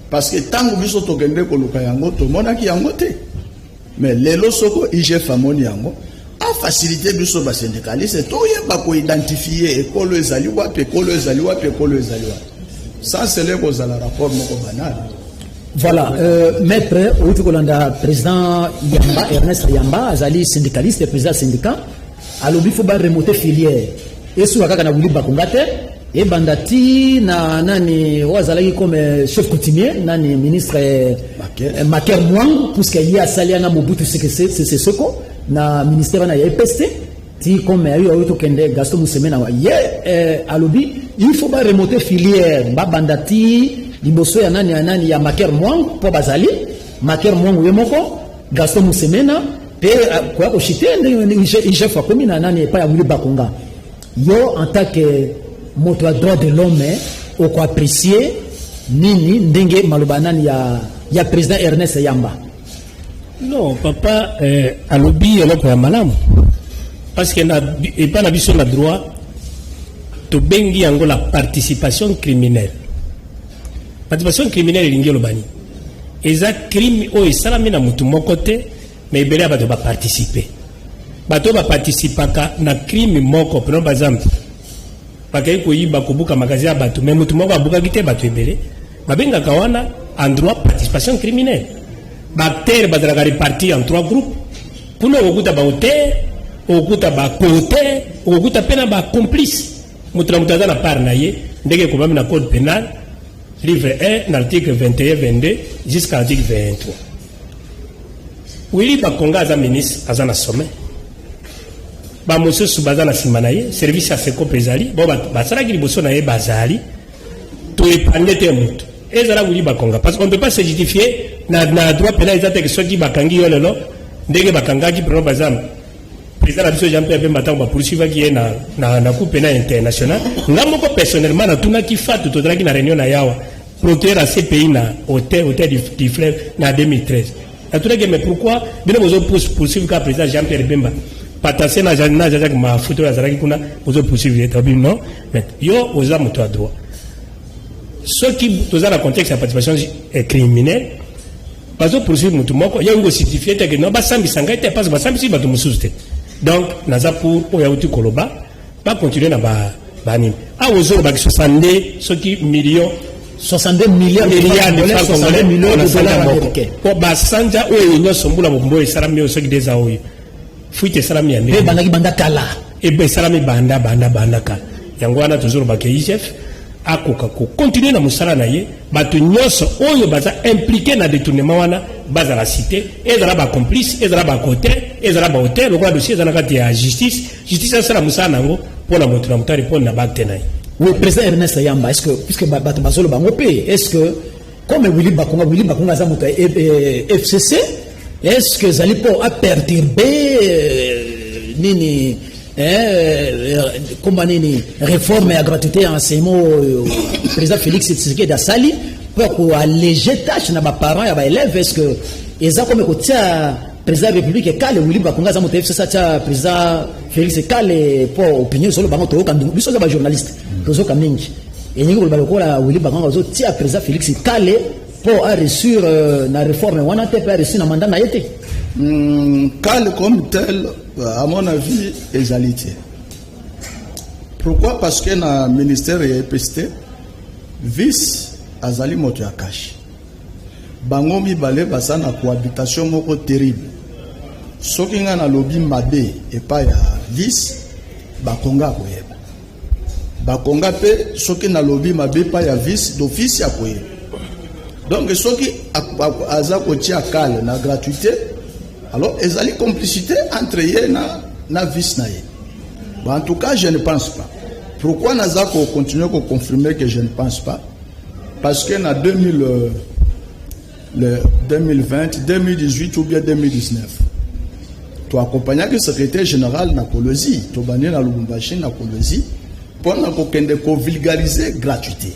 parce que tant que biso tokende koluka yango to monaki yango te mais lelo soko IGF amoni yango a facilité biso ba syndicaliste to yeba ko identifier école ezali wapi ça c'est le cause la rapport moko banal voilà maître outi kolanda président Yamba Ernest Yamba azali syndicaliste président syndicat alobi faut ba remonter filière et sous kaka na Willy Bakonga te et bandati na nani wazalaki comme chef coutumier nani ministre Maker Mwang puisque il y a saliana Mobutu c'est soko na ministère na EPST ti comme ayo to kende Gaston Musemena alobi il faut pas remonter filière ba bandati liboso ya nani ya Maker Mwang po bazali Maker Mwang yemoko Gaston Musemena pe kwa ko chitende chef wa commune nani pa ya Willy Bakonga yo en tant que moto droit de l'homme au quoi apprécier nini ndenge malobanani ya président Ernest Yamba. Non papa alobi eloko ya malamu parce que et pas na biso na droit to bengi yango la participation criminelle elingi lobani eza crime o esalami na mutu moko te mais ebele bato ba participer bato ba participaka na crime moko par exemple bakay ko yiba kobuka magazi ya bato mais mutu moko abuka kite bato ebele babenga kawana en droit participation criminelle bactère bazalaka répartis en 3 groupes kuna okuta ba auteur okuta ba co-auteur okuta pena ba complice mutu na mutu aza na part na ye ndenge ko na code pénal livre 1 l'article 21 22 jusqu'à l'article 23 Willy Bakonga aza ministre aza na sommet ba mosusu baza na simana ye service ya seko pezali bo basalaki liboso na ye bazali to epande te mutu ezala Willy Bakonga parce qu'on ne peut pas se justifier na droit pénal ezate que soki bakangi yo lelo ndenge bakangaki par exemple président la biso Jean-Pierre Bemba tango ba poursuivaki ye na cour pénal international ngamoko personnellement na tunaki fatu tozalaki na réunion na yawa procureur à CPI na hôtel du fleuve na 2013 na tunaki mais pourquoi bino bozo poursuivre ka président Jean-Pierre Bemba patasé na Jacques ma photo ya zaraki kuna bozo poursuivre tabi non mais yo oza moto a droit ce qui dans le contexte de la participation criminelle bazo poursuivre moto moko ya ngo certifié que non ba sambi sanga te pas ba sambi si bato mususte donc naza pour oya uti koloba ba continuer na ba nini a ozo ba 62 ce qui millions 62 milliards de dollars américains po ba sanja oyo nyoso mbula bombo esala mi ce qui des aoyo fuite salami ya ndé bandaki banda kala et ben salami banda ka yango wana toujours ba ke IGF akoka ko continuer na musala na ye bato nyoso oyo baza impliqué na détournement wana baza la cité ezala ba complice ezala ba côté ezala ba hôtel le dossier ezala kati ya justice sala musala nango pona moto na mutari pona ba tenai. Oui, président Ernest Yamba, est-ce que puisque bato bazolo bango pe est-ce que comme Willy Bakonga za moto FCC est-ce que zali po a perturber nini comment nini réforme à gratuité enseignement président Félix Tshisekedi Dasali pour alléger tâche na ba parents ya ba élèves est-ce que eza comme ko tia président de la République kale Willy Bakonga za moto FCC cha président Félix kale pour opinion sur le bango to kandu biso za ba journaliste tozo kamingi et ningo le balokola Willy Bakonga zo tia président Félix kale pour a reçu la réforme wana te pas reçu na mandat na yete kale comme tel à mon avis égalité. Pourquoi? Parce que na ministère ya EPST vice azali moto ya cash bango mibale baza na cohabitation moko terrible soki nga na lobi mabe epa ya vice bakonga koyeba bakonga pe soki na lobi mabe epa ya vice d'office ya koyeba donc soki aza kotia kale na gratuité alors ezali complicité entre ye na vice na ye. Bon, en tout cas je ne pense pas. Pourquoi naza ko continuer à confirmer que je ne pense pas? Parce que na 2020, 2018 ou bien 2019, tu accompagnes le secrétaire général na Kolosi, tu banni na Lubumbashi na Kolosi, pour na vulgariser gratuité.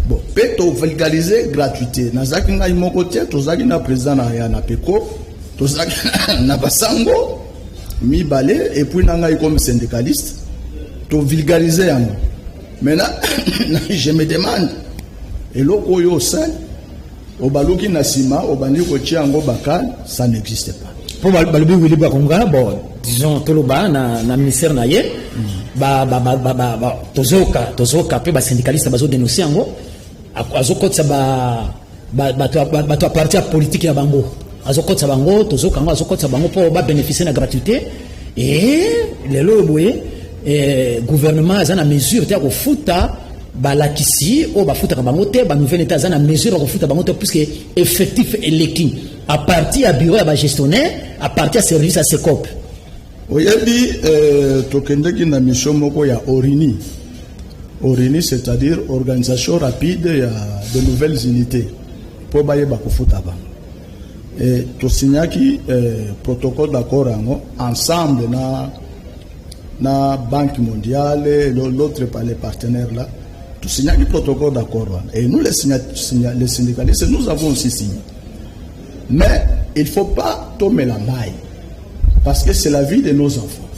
Bon, peut vulgariser gratuité. Na zaki nga imoko te, to zaki na président na Peko, to zaki na Basango, mi balé et puis na nga comme syndicaliste, to vulgariser yango. Maintenant, je me demande, et l'oko yo seul, au baluki nasima, au bani kochi ango bakal, ça n'existe pas. Pour balubi Willy Bakonga, bon, disons toloba na ministère na ye, tozoka pe ba syndicaliste bazo dénoncer ango, azokotsa ba parti politique ya bango, azokotsa bango, tozoka ango azokotsa bango pour ba bénéficier na gratuité et les loboye gouvernement azana mesure ta ko futa balakisi o ba futa bango te ba nouvelle état azana mesure ko futa bango te puisque effectif électif à partir à bureau à gestionnaire à partir à service à Secop. Oyebi tokende ki na mission moko ya Orini, c'est-à-dire organisation rapide de nouvelles unités pour baye ba ko futa ba et to signaki protocole d'accord ensemble na Banque mondiale, l'autre par les partenaires là, tout signé le protocole d'accord. Et nous, les syndicalistes, nous avons aussi signé. Mais il ne faut pas tomber la maille, parce que c'est la vie de nos enfants.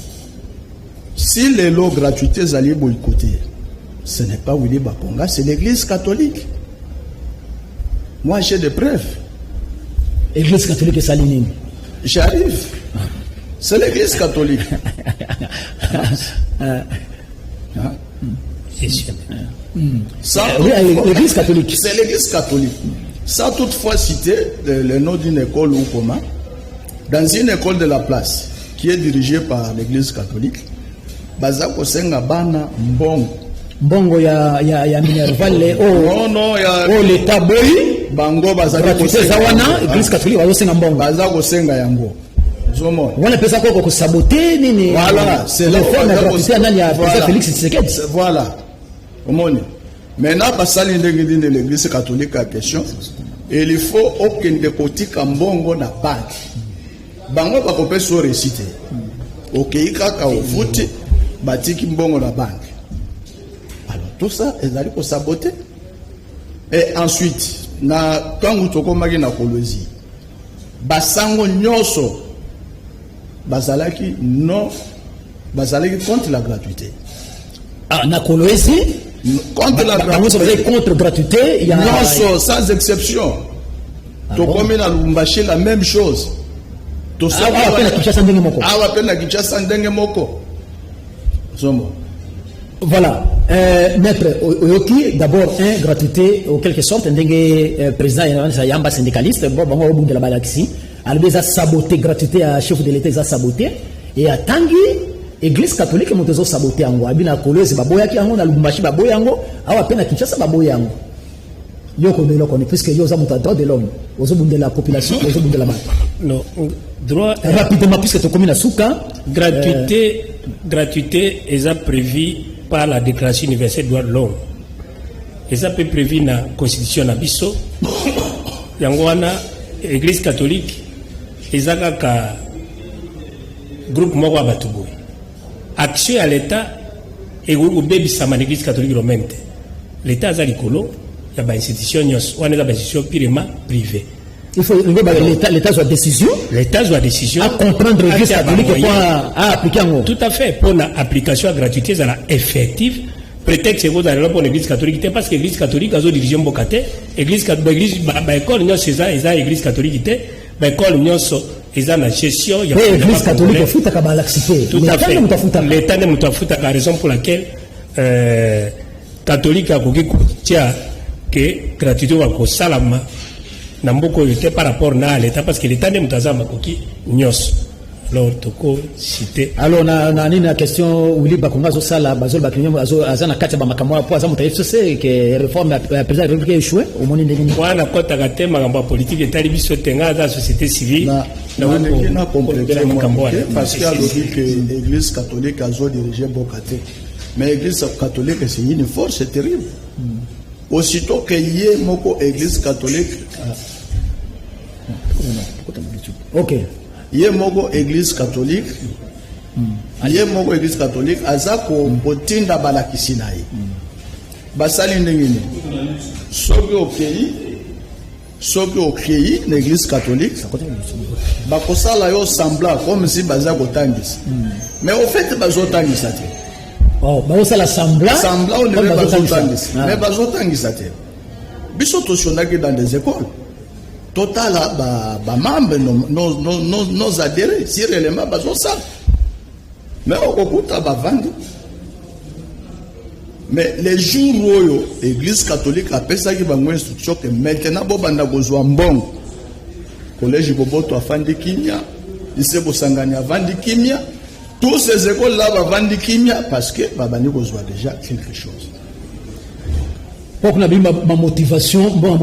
Si les lots gratuités allaient boycotter, ce n'est pas Willy Bakonga, c'est l'église catholique. Moi, j'ai des preuves. L'église catholique est salinée. J'arrive. C'est l'église catholique. L'église catholique. C'est l'église catholique. Sans toutefois citer le nom d'une école ou comment, dans une école de la place qui est dirigée par l'église catholique, Bazako Senga Bana Mbongo. Mbongo ya Minerval non ya l'état boy Bango Bazako Senga église catholique Senga Mbongo. Bazako Senga Yango. On appelle ça quoi saboter nini. Voilà, c'est la forme de Félix Tshisekedi. Voilà. Maintenant, passer de l'église catholique à question, il faut aucun de côté Kambongo na banque. Bango ba kopé so réciter. OK, kaka au foot, batiki mbongo na banque. Alors tout ça, ils allaient pour saboter. Et ensuite, na kangu toko magi na Kolosi. Basango nyoso Bazalaki non, Bazalaki contre la gratuité. Ah, na Kolosi contre la gratuité. Contre gratuité, il y a non, sans exception. To comme na Lubumbashi la même chose. To ça va peine Kinshasa ndenge moko. Ah, va peine Kinshasa ndenge moko. Zomo. Voilà. Maître Oyoki, d'abord gratuité en quelque sorte ndenge président yamba syndicaliste bon au bout de la balaxi. Alors, a saboté gratuité à chef de l'État, ils ont saboté. Et à Tanguy, l'église catholique, ils ont saboté en Guabi, na Kolosi, Baboyaki, na Lubumbashi, Baboyango, à peine à Kinshasa, Baboyango. Yoko de l'homme, puisque ils ont droit de l'homme, aux hommes de la population, aux hommes de la main. Non, droit. Rapidement, puisque tu as commis la souka. Gratuité, ils ont prévu par la Déclaration universelle des droits de l'homme. Ils ont prévu dans la Constitution Nabiso, Yangwana, l'église catholique. Ezaka groupe moko abatubo action à l'état et au baby sama l'église catholique romaine l'état za likolo ya ba institution nyos wana za ba institution purement privée Il faut l'État soit décision. L'État soit décision. À comprendre l'Église catholique à appliquer en haut. Tout à fait. Pour l'application gratuite, c'est effective. Prétexte c'est que vous allez pour l'Église catholique, parce que l'Église catholique a une division bocate. L'Église catholique, l'école nous c'est ça, l'Église catholique l'école nous c'est la gestion. L'Église catholique fout à laxité. Tout à fait. L'État ne nous fout à la raison pour laquelle catholique a que gratuité ou encore salama. Namboko était par rapport à l'État parce que l'État n'est pas makoki nyos. Alors toko cité. Alors na une question où il bakonga zo sala bazol bakinyo azana kati ba makamwa po azamu taifso c'est que réforme la président république échoué au monde ndeni. Wana kota kate makambo politique etali biso tenga za société civile. Na compléter parce qu'il y a logique que l'église catholique a dirigé Bokate. Mais l'église catholique c'est une force terrible. Aussitôt qu'il y ait moko église catholique, ok. Il y a moko église catholique, il y a moko église catholique, azako botinda balakisinaï. Basali ndengini. Soki au pays, l'église catholique, bakosala yo semblant comme si bazako tangis. Mais au fait bazo tangis ati. Oh, bah la semblant on ne veut pas tangis. Mais bazo tangis ati. Biso tosionaki dans des écoles. Total ba membres nos adhérés si réellement bazo ça. Mais au kokuta ba vandi. Mais les jours où l'église catholique a pensé qu'il y a une instruction que maintenant bobanda kozwa mbongo. Collège Boboto a fandi kimia, lycée Bosangani a vandi kimia. Tous ces écoles là va vendre kimia parce que babani kozwa déjà quelque chose. Pour qu'on a bien ma motivation, ma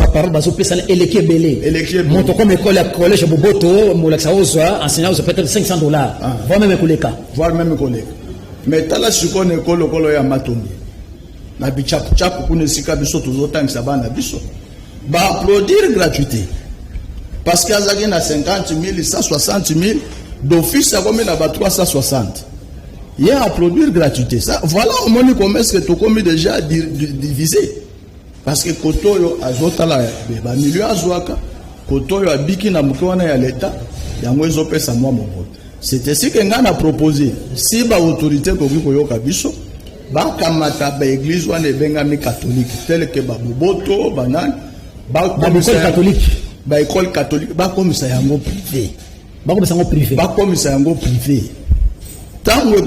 parole, baso pesa eleke belé. Monto comme école collège Boboto, molaksa ozwa enseignant aux peut-être $500. Voir même collègue. Mais tala siko école kolo ya matongi. Na bichapu kune sika biso tozotang sabana biso. Ba applaudir gratuité. Parce qu'il y a 50 000, 160 000, d'office à combien à 360. Il y a applaudir gratuité. Ça, voilà au moins comment est-ce que tu as déjà divisé. Parce que Kotoyo a zotala ba milieu azwaka, Kotoyo a biki na mukwana ya l'État, yango ezope sa moi mon vote. C'est ainsi que ngana proposé si ba autorité ko koyoka biso ba kamata ba église wana bengami catholique tel que ba Boboto banan ba catholique ba école catholique ba comme ça yango privé tant que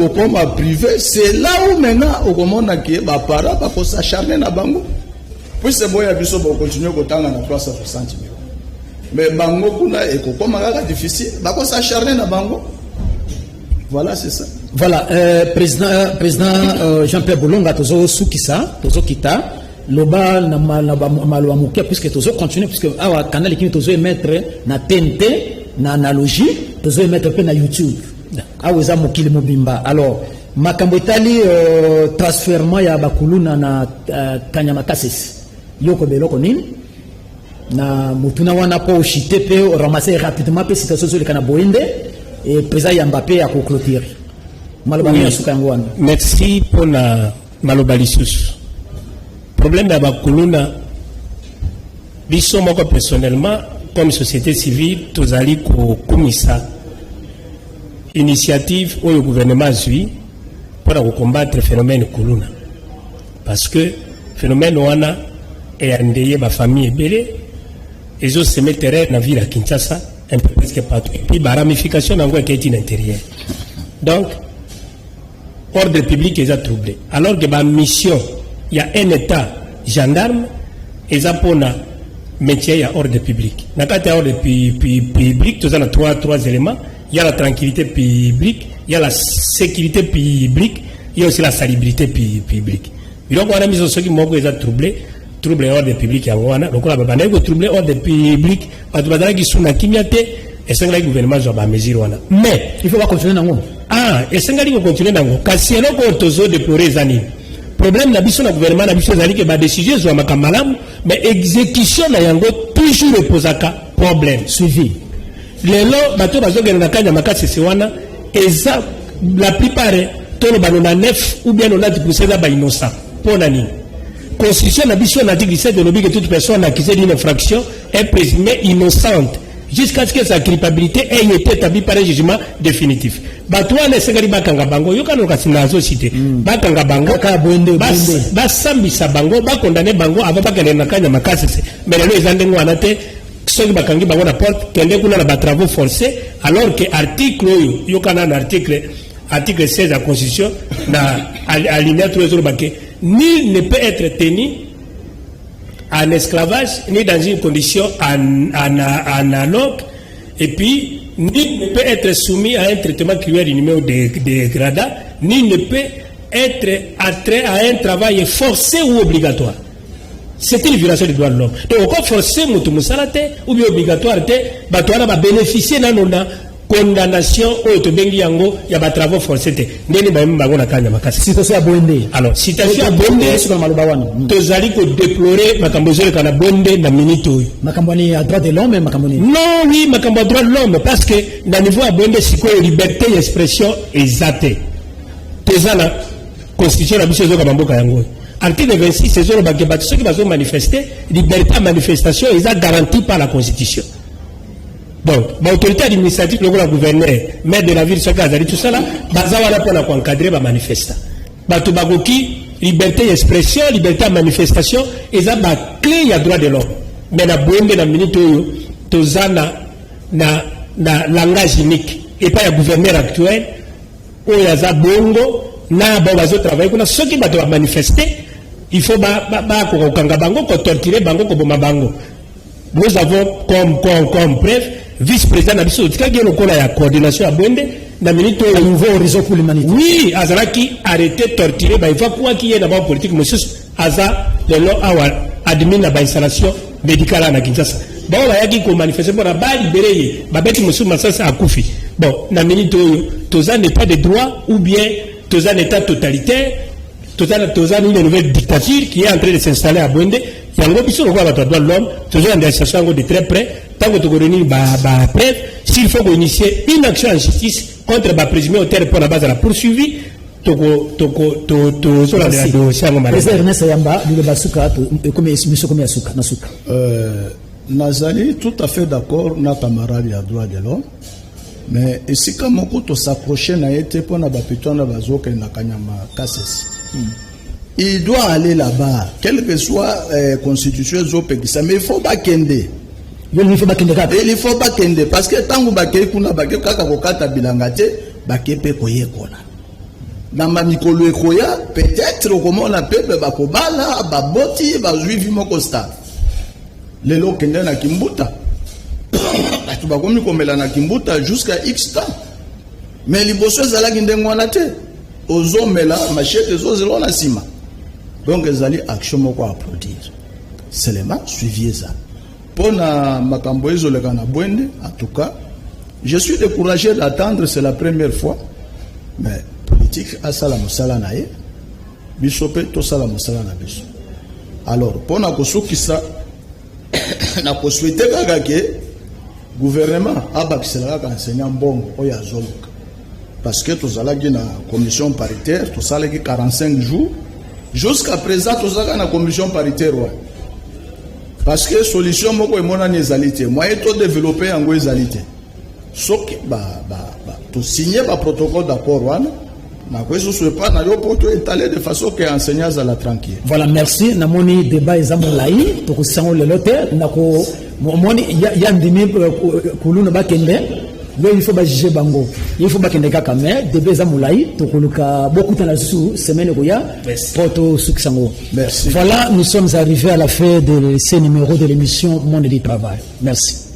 comme privé c'est là où maintenant au comment que ba para ba ko s'acharner na bango puis c'est bon ya biso ba continuer ko tanga na 360 000 mais bango kuna et ko comme kaka difficile ba ko s'acharner na bango. Voilà, c'est ça. Voilà, président Jean-Pierre Boulonga, tozo soukisa, tozo kita, loba na malwa mukia puisque tozo continue puisque awa canal qui tozo émettre na TNT, na analogie, tozo émettre pe na YouTube. Awa za mukili mobimba. Alors, makambo etali transfertement ya bakuluna na Kanyama Kasese. Yoko beloko nini? Na mutuna wana po chité pe ramasser rapidement pe situation sur le kana boende. Et président Mbappé a clôturé. Merci pour la malobalisus. Problème de Bakuluna, biso moko personnellement, comme société civile, tous allés comme ça, initiative où le gouvernement suit pour combattre le phénomène Kuluna. Parce que le phénomène Wana est endeuillé ma famille et belé, et je se mettraient dans la ville à Kinshasa. Un peu presque partout. Et puis, la ramification dans l'intérieur. Donc, ordre public est troublé. Alors que la mission, il y a un État gendarme, et ça pour le métier, il y a ordre public. Dans l'ordre public, tu as trois éléments. Il y a la tranquillité publique, il y a la sécurité publique, il y a aussi la salubrité publique. Donc, on a mis ceux qui m'ont troublé. Trouble ordre public ya wana donc on va pas trouble ordre public pas de badala qui sont na kimiate et c'est le gouvernement zo ba mesure wana mais il faut pas continuer nango et c'est ngali ko continuer nango kasi elo ko tozo déplorer zani problème na biso na gouvernement na biso zali que ba décision zo makamalam mais exécution na yango toujours reposaka problème suivi lelo bato bazo gena na Kanyama Kasese wana eza la plupart tolo balona 9 ou bien 90% ba innocent pour nani constitution na biso na article 17 de l'objet que toute personne accusée d'une infraction est présumée innocente jusqu'à ce que sa culpabilité ait été établie par un jugement définitif. Batouane esengari bakanga bango yokano kasinazo cité bakanga bango basambisa bango bakondane bango avant bakende na kanya makasese mais lelo ezandengo anate soki bakangi bango na porte kende kuna na ba travaux forcés alors que article yokana na article 16 de la Constitution na alinéa 3 baké nul ne peut être tenu en esclavage ni dans une condition analogue et puis nul ne peut être soumis à un traitement cruel, inhumain ou dégradant, ni ne peut être attrait à un travail forcé ou obligatoire. C'est une violation des droits de l'homme. Donc, quand forcé ou bien obligatoire, on va bénéficier de la condamnation ou de la travaux forcés. Alors, citation à Bondé, tu as déplorer Makambozole kana Bondé na minito. Makamboni à droit de l'homme et Makamboni. Non, oui, Makambo droit de l'homme, parce que dans le niveau à Bondé, c'est quoi liberté d'expression exacte. Tu as la constitution de la mission de Kamambo Kayango. Article 26, c'est ceux qui vont manifester, liberté à manifestation est garantie par la constitution. Donc, l'autorité administrative, le gouverneur, maire de la ville, tout ça là, bazawala pour encadrer les manifestants. Batubagoki, liberté d'expression, liberté de manifestation, et ça, clé, il y a droit de l'homme. Mais la bombe, la minute, tozana, na langage unique, et pas le gouverneur actuel, où il y a bongo, na bazo travail, ceux qui vont manifester, il faut torturer bango, bango. Nous avons comme preuve, vice-président Nabiso, qui a la coordination à Bende, dans le nouveau horizon pour l'humanité. Oui, Azaraki arrêté torturer, il faut quoi qu'il y ait d'abord politique, monsieur Aza, le long admin à l'installation médicale à Kinshasa. Bon, il y a qui manifester pour la libérer, Babeti Moussou Massasa à Koufi. Bon, dans le minute, tous un état de droit ou bien tous un état totalitaire, tous un une nouvelle dictature qui est en train de s'installer à Bende. Il y a un peu de droits de l'homme, toujours en situation de très près, tant que tu réunis preuve, s'il faut initier une action en justice contre les présumés auteurs pour la base de la poursuivi, Nazali tout à fait d'accord na camarade ya droit de l'homme, mais ici quand on peut s'approcher na été pour na bapito na bazoka na kanyama kasesi. Il doit aller là-bas, quelle que soit la constitution, mais il faut pas kende. Il faut pas kende. Il faut pas kende parce que tant que baké kuna baké kaka kokata bilangate baké pe koye kona. Na mamikolo ekoya peut-être comment on appelle bakobala baboti bazwi moko stade. Lelo kende na kimbuta. Tu vas comme komela na kimbuta jusqu'à X temps. Mais liboso zala kindengwana te. Ozomela machete zozelo na sima. Donc, ils allaient action pour applaudir. Seulement, suiviez ça. Pour na makamboizo le Ganabwende, en tout cas, je suis découragé d'attendre, c'est la première fois. Mais politique, à Salamosala nae, bisope, to Salamosala na biso. Alors, pour na kosuki ça, na souhaité que gouvernement a bakisela enseignant bongo oya zoluka. Parce que tous allons dans la commission paritaire, tous allons 45 jours. Jusqu'à présent, tous allons dans la commission paritaire. Parce que la solution, moi, je suis moyen de développer en Guézalité. Sauf que, tu signes le protocole d'accord, de façon que l'enseignant soit tranquille. Voilà, merci. Namoni débat ezamolaï, to kusango le lote, nako moni ya ndimi kuluna bakende. Il faut pas juger bango. Il faut pas qu'il y ait des caméras. Débat ezamolaï, to kuluka beaucoup de la semaine koya poto suksango. Merci. Voilà, nous sommes arrivés à la fin de ce numéro de l'émission Monde du Travail. Merci.